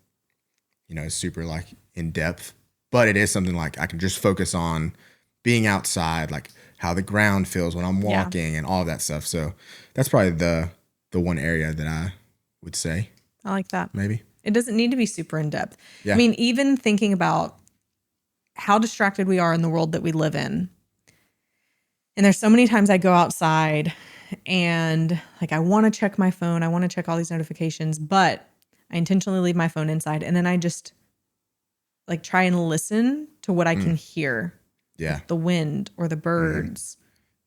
is super like in depth, but it is something like I can just focus on being outside, like how the ground feels when I'm walking and all of that stuff. So that's probably the one area that I would say. I like that. Maybe. It doesn't need to be super in depth. Yeah. I mean, even thinking about how distracted we are in the world that we live in. And there's so many times I go outside and like I want to check my phone. I want to check all these notifications, but I intentionally leave my phone inside. And then I just like try and listen to what I can hear. Yeah. Like the wind or the birds.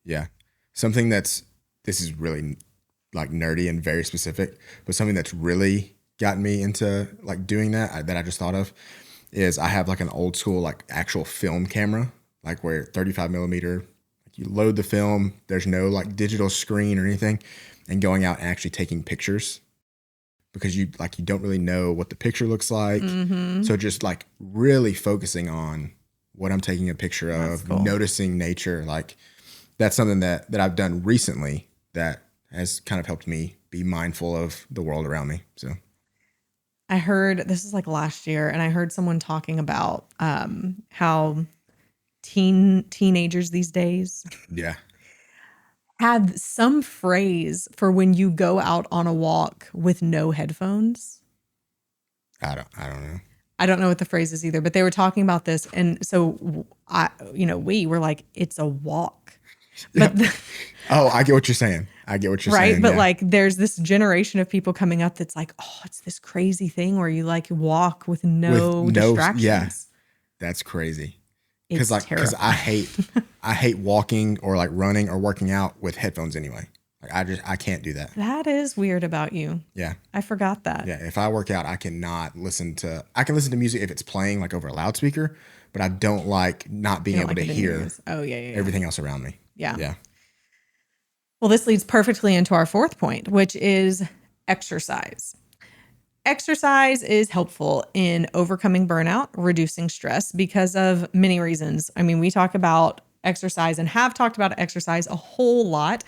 Yeah. Something this is really like nerdy and very specific, but something that's really gotten me into like doing that I just thought of is I have like an old school, like actual film camera, like where 35 millimeter, like you load the film, there's no like digital screen or anything, and going out and actually taking pictures because you don't really know what the picture looks like. So just like really focusing on what I'm taking a picture of, cool. Noticing nature. Like that's something that I've done recently that has kind of helped me be mindful of the world around me. So I heard, this is like last year, and I heard someone talking about how teenagers these days yeah. have some phrase for when you go out on a walk with no headphones. I don't know. I don't know what the phrase is either, but they were talking about this. And so we were like, it's a walk. But Oh, I get what you're saying. right. But yeah. like, there's this generation of people coming up that's like, oh, it's this crazy thing where you like walk with no distractions. Yeah, that's crazy. It's Because I hate walking or like running or working out with headphones anyway. Like I can't do that. That is weird about you. Yeah. I forgot that. Yeah. If I work out, I can listen to music if it's playing like over a loudspeaker, but I don't like not being able to hear everything else around me. Yeah. Yeah. Well, this leads perfectly into our fourth point, which is exercise. Exercise is helpful in overcoming burnout, reducing stress because of many reasons. I mean, we talk about exercise and have talked about exercise a whole lot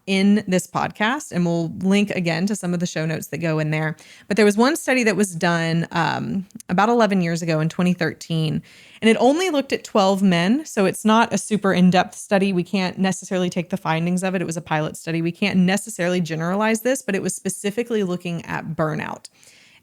in this podcast, and we'll link again to some of the show notes that go in there. But there was one study that was done about 11 years ago in 2013, and it only looked at 12 men. So it's not a super in-depth study. We can't necessarily take the findings of it. It was a pilot study. We can't necessarily generalize this, but it was specifically looking at burnout.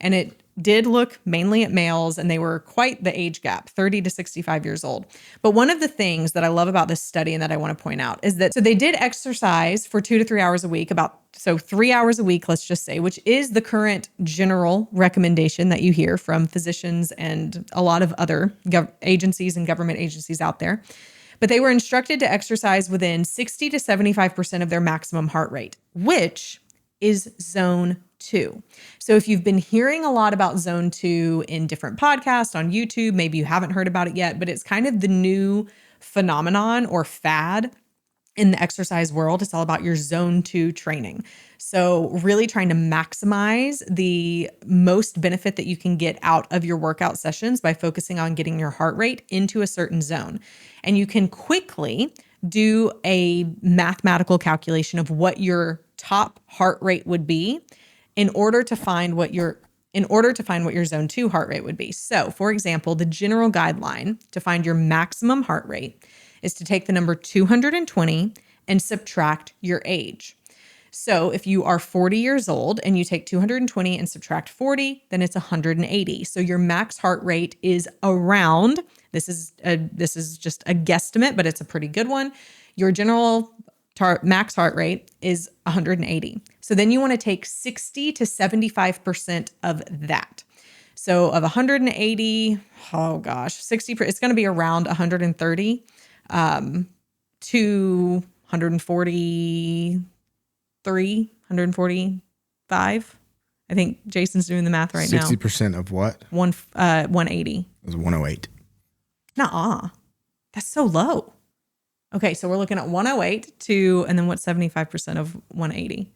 And it did look mainly at males, and they were quite the age gap, 30 to 65 years old. But one of the things that I love about this study and that I want to point out is that, so they did exercise for 2 to 3 hours a week, 3 hours a week, let's just say, which is the current general recommendation that you hear from physicians and a lot of other agencies and government agencies out there. But they were instructed to exercise within 60 to 75% of their maximum heart rate, which is zone 2. So if you've been hearing a lot about zone 2 in different podcasts on YouTube, maybe you haven't heard about it yet, but it's kind of the new phenomenon or fad in the exercise world. It's all about your zone 2 training. So really trying to maximize the most benefit that you can get out of your workout sessions by focusing on getting your heart rate into a certain zone. And you can quickly do a mathematical calculation of what your top heart rate would be in order to find what your zone 2 heart rate would be. So, for example, the general guideline to find your maximum heart rate is to take the number 220 and subtract your age. So, if you are 40 years old and you take 220 and subtract 40, then it's 180. So your max heart rate is around, this is just a guesstimate, but it's a pretty good one. Your general max heart rate is 180. So then you want to take 60 to 75% of that. So of 180, 60, it's going to be around 130 to 140, 145. I think Jason's doing the math right now. 60% of what? 180. It was 108. Nuh-uh. That's so low. Okay, so we're looking at 108 to, and then what's 75% of 180?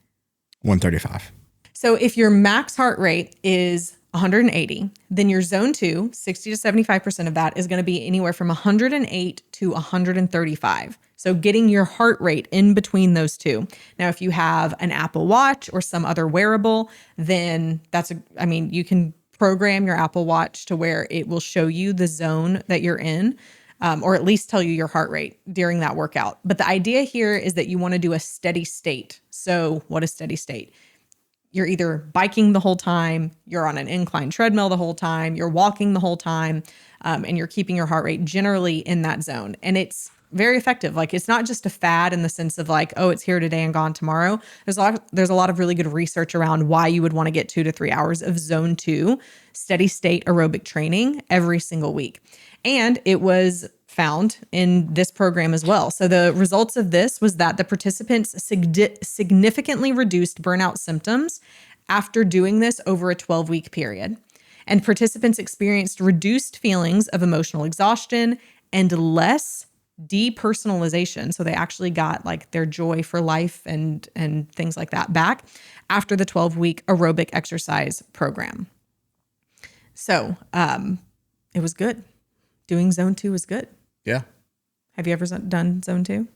135. So if your max heart rate is 180, then your zone 2, 60 to 75% of that is going to be anywhere from 108 to 135. So getting your heart rate in between those two. Now, if you have an Apple Watch or some other wearable, then you can program your Apple Watch to where it will show you the zone that you're in, or at least tell you your heart rate during that workout. But the idea here is that you want to do a steady state. So what is steady state? You're either biking the whole time, you're on an incline treadmill the whole time, you're walking the whole time, and you're keeping your heart rate generally in that zone. And it's very effective. Like, it's not just a fad in the sense of like, oh, it's here today and gone tomorrow. There's a lot of really good research around why you would want to get 2 to 3 hours of zone 2 steady state aerobic training every single week. And it was found in this program as well. So the results of this was that the participants significantly reduced burnout symptoms after doing this over a 12-week period. And participants experienced reduced feelings of emotional exhaustion and less depersonalization. So they actually got like their joy for life and things like that back after the 12-week aerobic exercise program. So it was good. Doing zone 2 was good. Yeah. Have you ever done zone 2?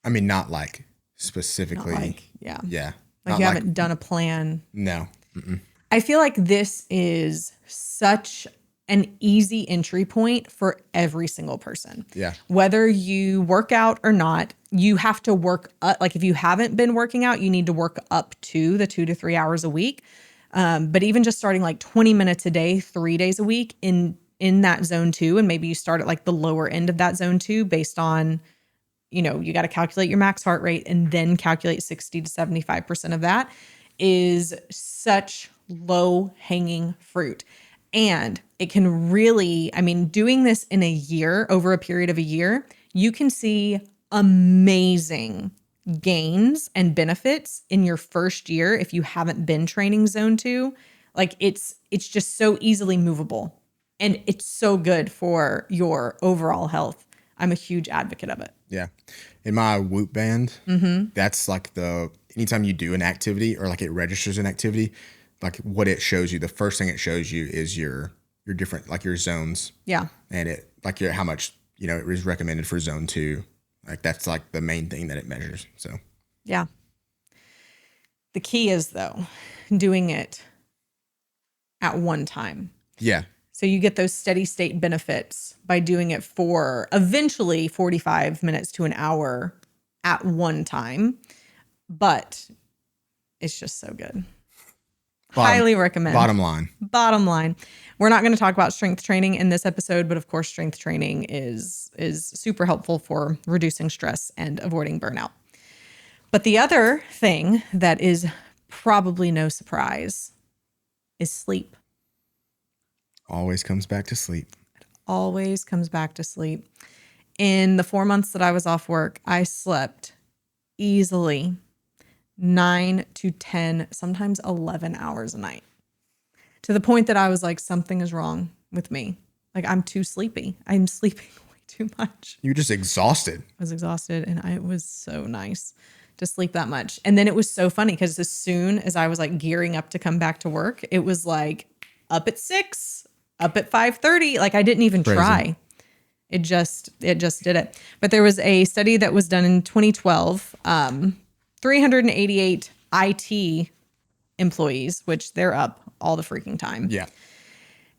I mean, not like specifically. Yeah. Yeah. Like you haven't done a plan. No. Mm-mm. I feel like this is such an easy entry point for every single person. Yeah. Whether you work out or not, you have to work up. Like if you haven't been working out, you need to work up to the 2 to 3 hours a week. But even just starting like 20 minutes a day, 3 days a week in that zone 2, and maybe you start at like the lower end of that zone 2 based on, you got to calculate your max heart rate and then calculate 60 to 75% of that, is such low hanging fruit. And it can really, doing this in a year, over a period of a year, you can see amazing gains and benefits in your first year if you haven't been training zone 2. Like it's just so easily movable. And it's so good for your overall health. I'm a huge advocate of it. Yeah. In my Whoop band, that's like anytime you do an activity or like it registers an activity, like what it shows you, the first thing it shows you is your different, like your zones. Yeah. And it, like how much, it is recommended for zone 2. Like that's like the main thing that it measures. So, yeah. The key is though, doing it at one time. Yeah. So you get those steady state benefits by doing it for eventually 45 minutes to an hour at one time. But it's just so good. Highly recommend. Bottom line. We're not going to talk about strength training in this episode, but of course, strength training is super helpful for reducing stress and avoiding burnout. But the other thing that is probably no surprise is sleep. Always comes back to sleep. It always comes back to sleep. In the 4 months that I was off work, I slept easily 9 to 10, sometimes 11 hours a night, to the point that I was like, something is wrong with me. Like I'm too sleepy. I'm sleeping way too much. You're just exhausted. I was exhausted, and it was so nice to sleep that much. And then it was so funny because as soon as I was like gearing up to come back to work, it was like up at 6, up at 5:30. Like I didn't even try. It just did it. But there was a study that was done in 2012, 388 IT employees, which they're up all the freaking time. Yeah.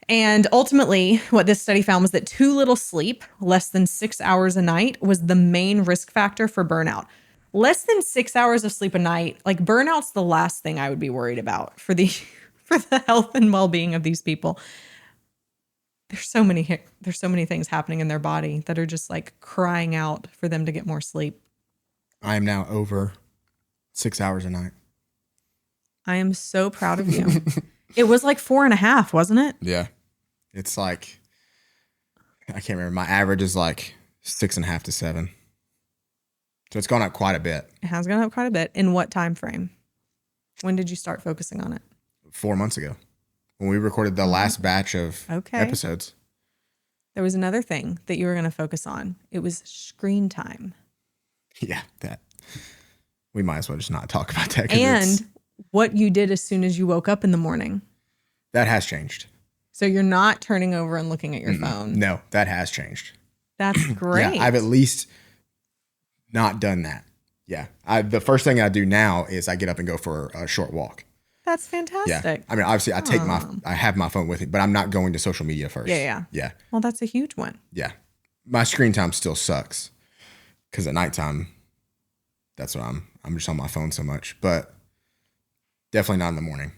And ultimately, what this study found was that too little sleep, less than 6 hours a night, was the main risk factor for burnout. Less than 6 hours of sleep a night, like burnout's the last thing I would be worried about for the health and well-being of these people. There's so many things happening in their body that are just like crying out for them to get more sleep. I am now over 6 hours a night. I am so proud of you. It was like 4.5, wasn't it? Yeah. It's like, I can't remember. My average is like 6.5 to 7. So it's gone up quite a bit. It has gone up quite a bit. In what time frame? When did you start focusing on it? 4 months ago when we recorded the last batch of episodes. There was another thing that you were going to focus on. It was screen time. Yeah, that. We might as well just not talk about that. And what you did as soon as you woke up in the morning. That has changed. So you're not turning over and looking at your phone. No, that has changed. That's great. Yeah, I've at least not done that. Yeah. The first thing I do now is I get up and go for a short walk. That's fantastic. Yeah. I mean, obviously I have my phone with me, but I'm not going to social media first. Yeah. Well, that's a huge one. Yeah. My screen time still sucks because at nighttime, that's what I'm just on my phone so much, but definitely not in the morning.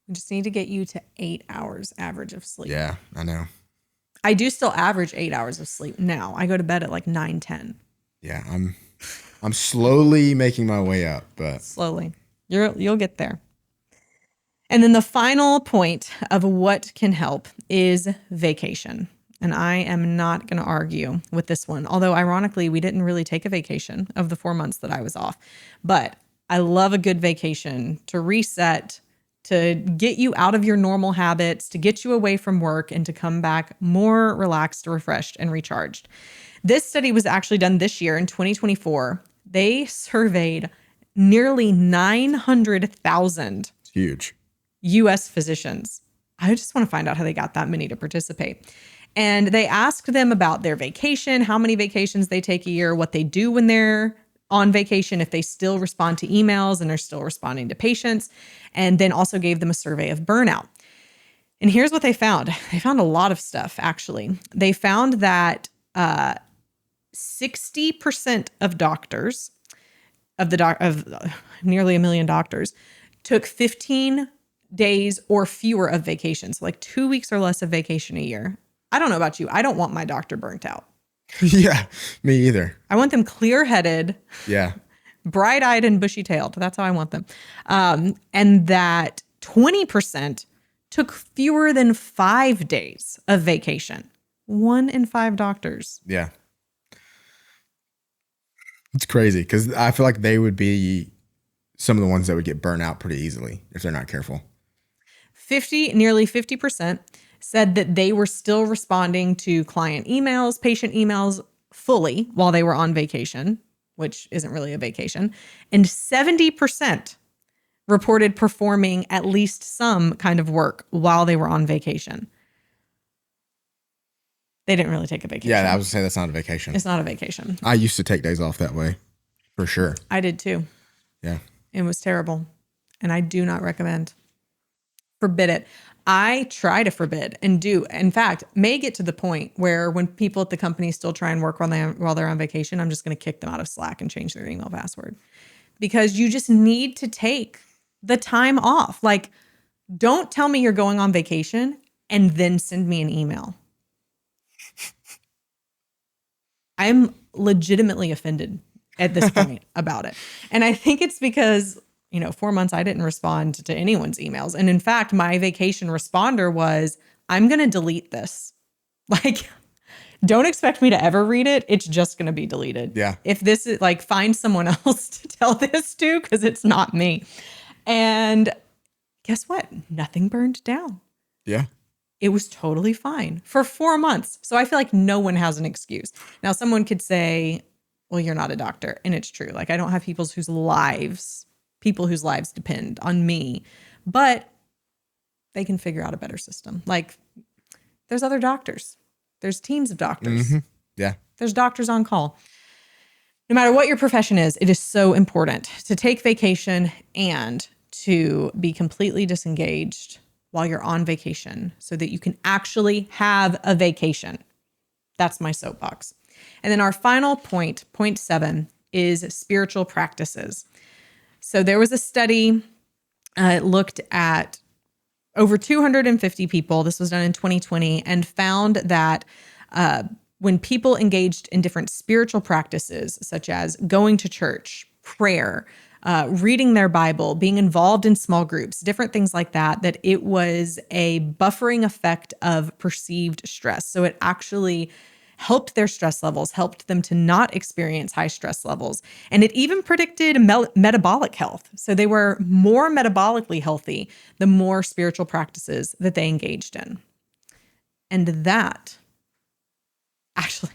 We just need to get you to 8 hours average of sleep. Yeah, I know. I do still average 8 hours of sleep now. I go to bed at like 9, 10. Yeah, I'm slowly making my way up, but slowly. You'll get there. And then the final point of what can help is vacation. And I am not going to argue with this one. Although ironically, we didn't really take a vacation of the 4 months that I was off. But I love a good vacation to reset, to get you out of your normal habits, to get you away from work, and to come back more relaxed, refreshed, and recharged. This study was actually done this year in 2024. They surveyed nearly 900,000 huge U.S. physicians. I just want to find out how they got that many to participate. And they asked them about their vacation, how many vacations they take a year, what they do when they're on vacation, if they still respond to emails and are still responding to patients, and then also gave them a survey of burnout. And here's what they found. They found a lot of stuff, actually. They found that 60% of doctors, of nearly 1 million doctors, took 15 days or fewer of vacation. So like 2 weeks or less of vacation a year. I don't know about you. I don't want my doctor burnt out. Yeah, me either. I want them clear-headed. Yeah. Bright-eyed and bushy-tailed. That's how I want them. And that 20% took fewer than 5 days of vacation. 1 in 5 doctors. Yeah. It's crazy because I feel like they would be some of the ones that would get burnt out pretty easily if they're not careful. Nearly 50% said that they were still responding to client emails, patient emails fully while they were on vacation, which isn't really a vacation. And 70% reported performing at least some kind of work while they were on vacation. They didn't really take a vacation. Yeah, I was going to say that's not a vacation. It's not a vacation. I used to take days off that way, for sure. I did too. Yeah. It was terrible. And I do not recommend. Forbid it. I try to forbid and do. In fact, may get to the point where when people at the company still try and work while they're on vacation, I'm just going to kick them out of Slack and change their email password. Because you just need to take the time off. Like, don't tell me you're going on vacation and then send me an email. I'm legitimately offended at this point about it. And I think it's because, 4 months I didn't respond to anyone's emails. And in fact, my vacation responder was, I'm going to delete this. Like, don't expect me to ever read it. It's just going to be deleted. Yeah. If this is like, find someone else to tell this to, because it's not me. And guess what? Nothing burned down. Yeah. It was totally fine for 4 months. So I feel like no one has an excuse. Now, someone could say, well, you're not a doctor. And it's true. Like, I don't have people whose lives depend on me, but they can figure out a better system. Like, there's other doctors. There's teams of doctors. Mm-hmm. Yeah. There's doctors on call. No matter what your profession is, it is so important to take vacation and to be completely disengaged while you're on vacation so that you can actually have a vacation. That's my soapbox. And then our final point 7, is spiritual practices. So there was a study, it looked at over 250 people. This was done in 2020 and found that when people engaged in different spiritual practices, such as going to church, prayer, reading their Bible, being involved in small groups, different things like that, that it was a buffering effect of perceived stress. So it actually helped their stress levels, helped them to not experience high stress levels. And it even predicted metabolic health. So they were more metabolically healthy the more spiritual practices that they engaged in. And that actually,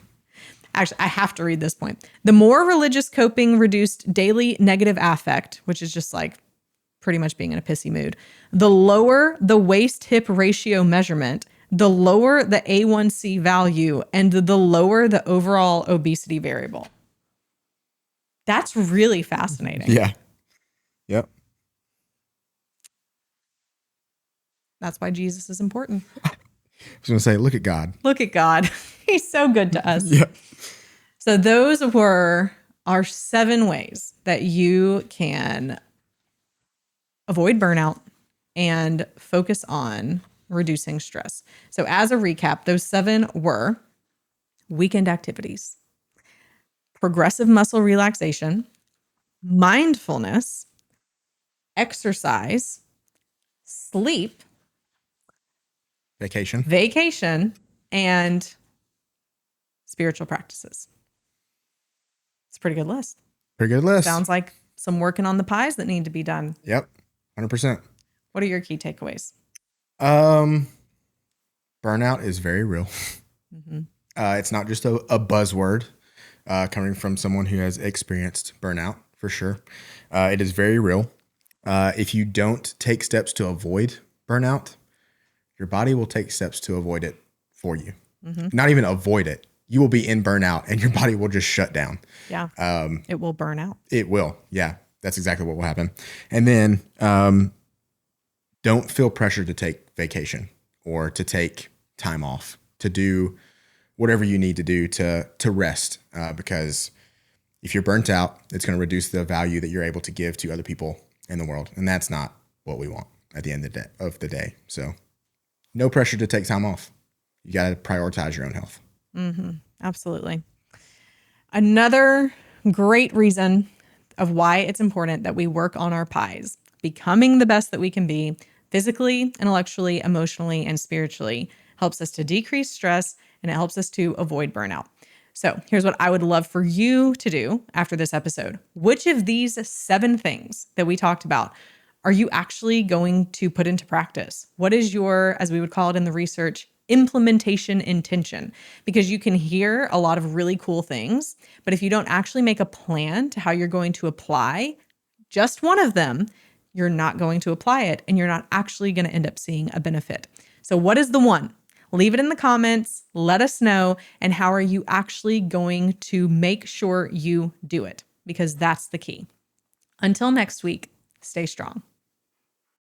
I have to read this point. The more religious coping reduced daily negative affect, which is just like pretty much being in a pissy mood, the lower the waist-hip ratio measurement, the lower the A1C value, and the lower the overall obesity variable. That's really fascinating. Yeah. Yep. That's why Jesus is important. I was going to say, look at God. Look at God. He's so good to us. Yeah. So those were our 7 ways that you can avoid burnout and focus on reducing stress. So as a recap, those 7 were weekend activities, progressive muscle relaxation, mindfulness, exercise, sleep, Vacation, and spiritual practices. It's a pretty good list. Pretty good list. Sounds like some working on the pies that need to be done. Yep. 100%. What are your key takeaways? Burnout is very real. Mm-hmm. It's not just a buzzword coming from someone who has experienced burnout, for sure. It is very real. If you don't take steps to avoid burnout, your body will take steps to avoid it for you. Mm-hmm. Not even avoid it. You will be in burnout and your body will just shut down. Yeah. It will burn out. It will. Yeah. That's exactly what will happen. And then don't feel pressure to take vacation or to take time off, to do whatever you need to do to rest. Because if you're burnt out, it's going to reduce the value that you're able to give to other people in the world. And that's not what we want at the end of the day. So no pressure to take time off. You got to prioritize your own health. Mm-hmm. Absolutely. Another great reason of why it's important that we work on our pies, becoming the best that we can be physically, intellectually, emotionally, and spiritually, helps us to decrease stress and it helps us to avoid burnout. So here's what I would love for you to do after this episode. Which of these 7 things that we talked about are you actually going to put into practice? What is your, as we would call it in the research, implementation intention? Because you can hear a lot of really cool things, but if you don't actually make a plan to how you're going to apply just one of them, you're not going to apply it and you're not actually going to end up seeing a benefit. So what is the one? Leave it in the comments. Let us know. And how are you actually going to make sure you do it? Because that's the key. Until next week, stay strong.